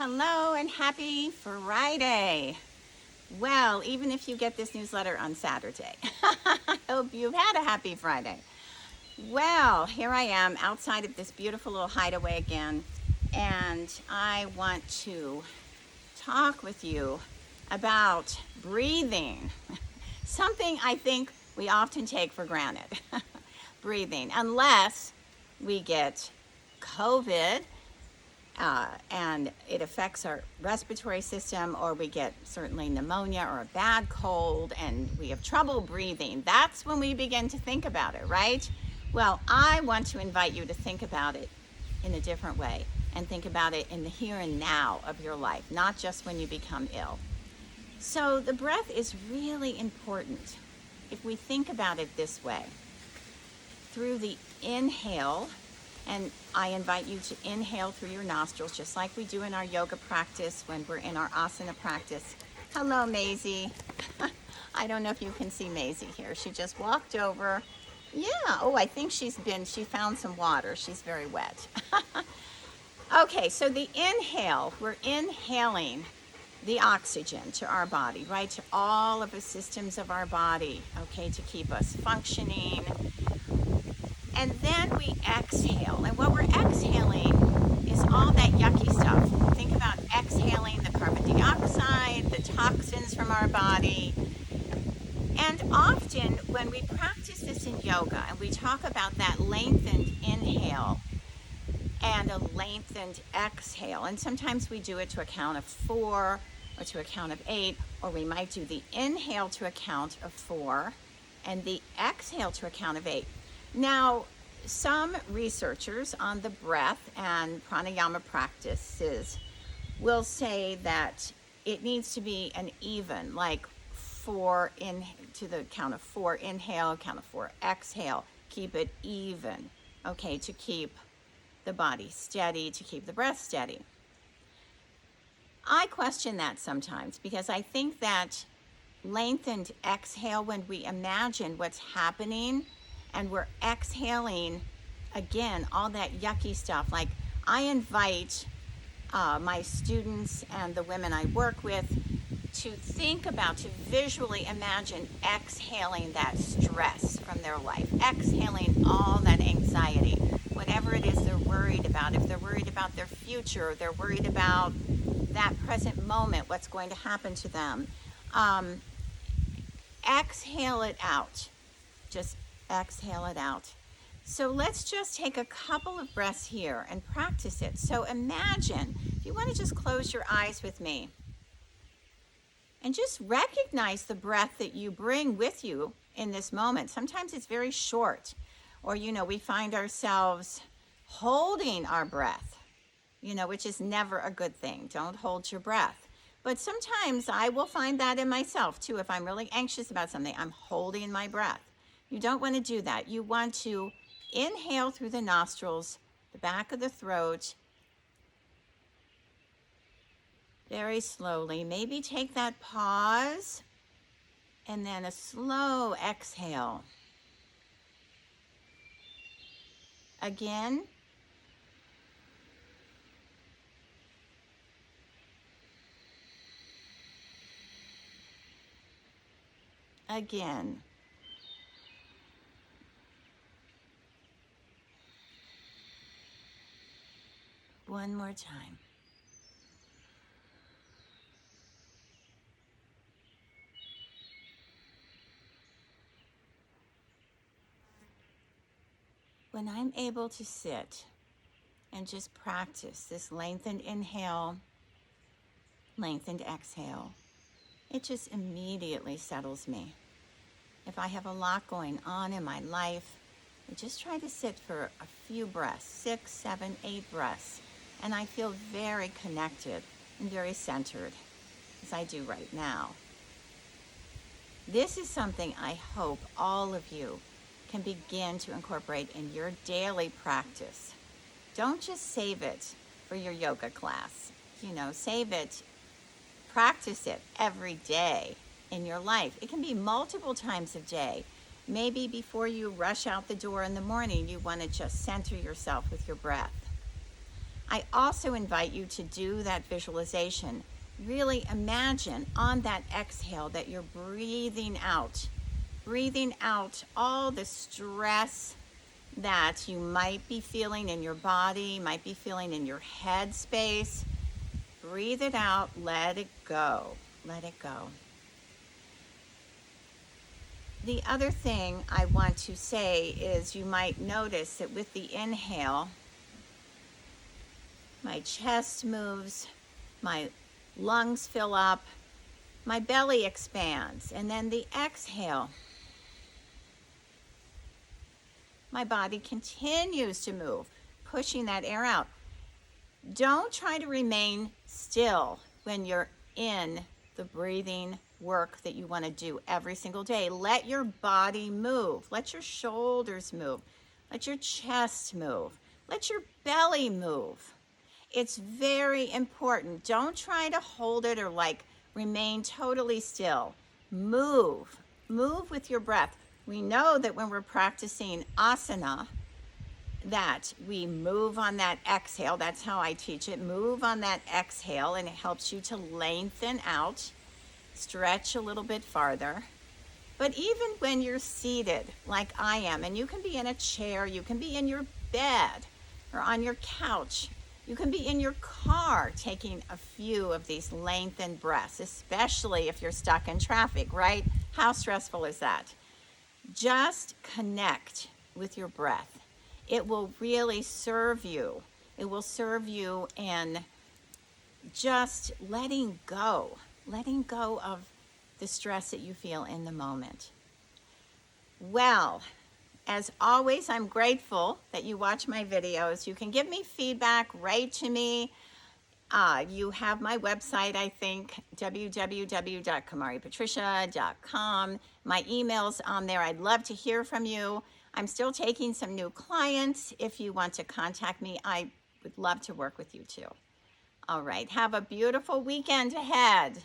Hello and happy Friday. Well, even if you get this newsletter on Saturday, I hope you've had a happy Friday. Well, here I am outside of this beautiful little hideaway again, and I want to talk with you about breathing. Something I think we often take for granted. Breathing, unless we get COVID and it affects our respiratory system, or we get certainly pneumonia or a bad cold and we have trouble breathing. That's when we begin to think about it, right? Well, I want to invite you to think about it in a different way and think about it in the here and now of your life, not just when you become ill. So the breath is really important if we think about it this way. Through the inhale, and I invite you to inhale through your nostrils, just like we do in our yoga practice when we're in our asana practice. Hello, Maisie. I don't know if you can see Maisie here. She just walked over. Yeah, oh, I think she found some water. She's very wet. Okay, so the inhale, we're inhaling the oxygen to our body, right? To all of the systems of our body, okay, to keep us functioning. And then we exhale. And what we're exhaling is all that yucky stuff. Think about exhaling the carbon dioxide, the toxins from our body. And often when we practice this in yoga and we talk about that lengthened inhale and a lengthened exhale, and sometimes we do it to a count of 4 or to a count of 8, or we might do the inhale to a count of 4 and the exhale to a count of 8. Now, some researchers on the breath and pranayama practices will say that it needs to be an even, like 4 to the count of 4 inhale, count of 4 exhale. Keep it even, okay, to keep the body steady, to keep the breath steady. I question that sometimes because I think that lengthened exhale, when we imagine what's happening and we're exhaling, again, all that yucky stuff. Like, I invite my students and the women I work with to think about, to visually imagine exhaling that stress from their life, exhaling all that anxiety, whatever it is they're worried about. If they're worried about their future, they're worried about that present moment, what's going to happen to them. Exhale it out. Just exhale it out. So let's just take a couple of breaths here and practice it. So imagine, if you want to just close your eyes with me and just recognize the breath that you bring with you in this moment. Sometimes it's very short, or, we find ourselves holding our breath, which is never a good thing. Don't hold your breath. But sometimes I will find that in myself too. If I'm really anxious about something, I'm holding my breath. You don't want to do that. You want to inhale through the nostrils, the back of the throat, very slowly. Maybe take that pause and then a slow exhale. Again. Again. One more time. When I'm able to sit and just practice this lengthened inhale, lengthened exhale, it just immediately settles me. If I have a lot going on in my life, I just try to sit for a few breaths, 6, 7, 8 breaths, and I feel very connected and very centered, as I do right now. This is something I hope all of you can begin to incorporate in your daily practice. Don't just save it for your yoga class. Save it, practice it every day in your life. It can be multiple times a day. Maybe before you rush out the door in the morning, you want to just center yourself with your breath. I also invite you to do that visualization. Really imagine on that exhale that you're breathing out all the stress that you might be feeling in your body, might be feeling in your head space. Breathe it out, let it go, let it go. The other thing I want to say is you might notice that with the inhale, my chest moves, my lungs fill up, my belly expands, and then the exhale, my body continues to move, pushing that air out. Don't try to remain still when you're in the breathing work that you want to do every single day. Let your body move. Let your shoulders move. Let your chest move. Let your belly move. It's very important. Don't try to hold it or remain totally still. Move. Move with your breath. We know that when we're practicing asana, that we move on that exhale. That's how I teach it. Move on that exhale, and it helps you to lengthen out, stretch a little bit farther. But even when you're seated like I am, and you can be in a chair, you can be in your bed or on your couch, you can be in your car taking a few of these lengthened breaths, especially if you're stuck in traffic, right? How stressful is that? Just connect with your breath. It will really serve you. It will serve you in just letting go of the stress that you feel in the moment. Well, as always, I'm grateful that you watch my videos. You can give me feedback, write to me. You have my website, I think, www.kamaripatricia.com. My email's on there. I'd love to hear from you. I'm still taking some new clients. If you want to contact me, I would love to work with you too. All right, have a beautiful weekend ahead.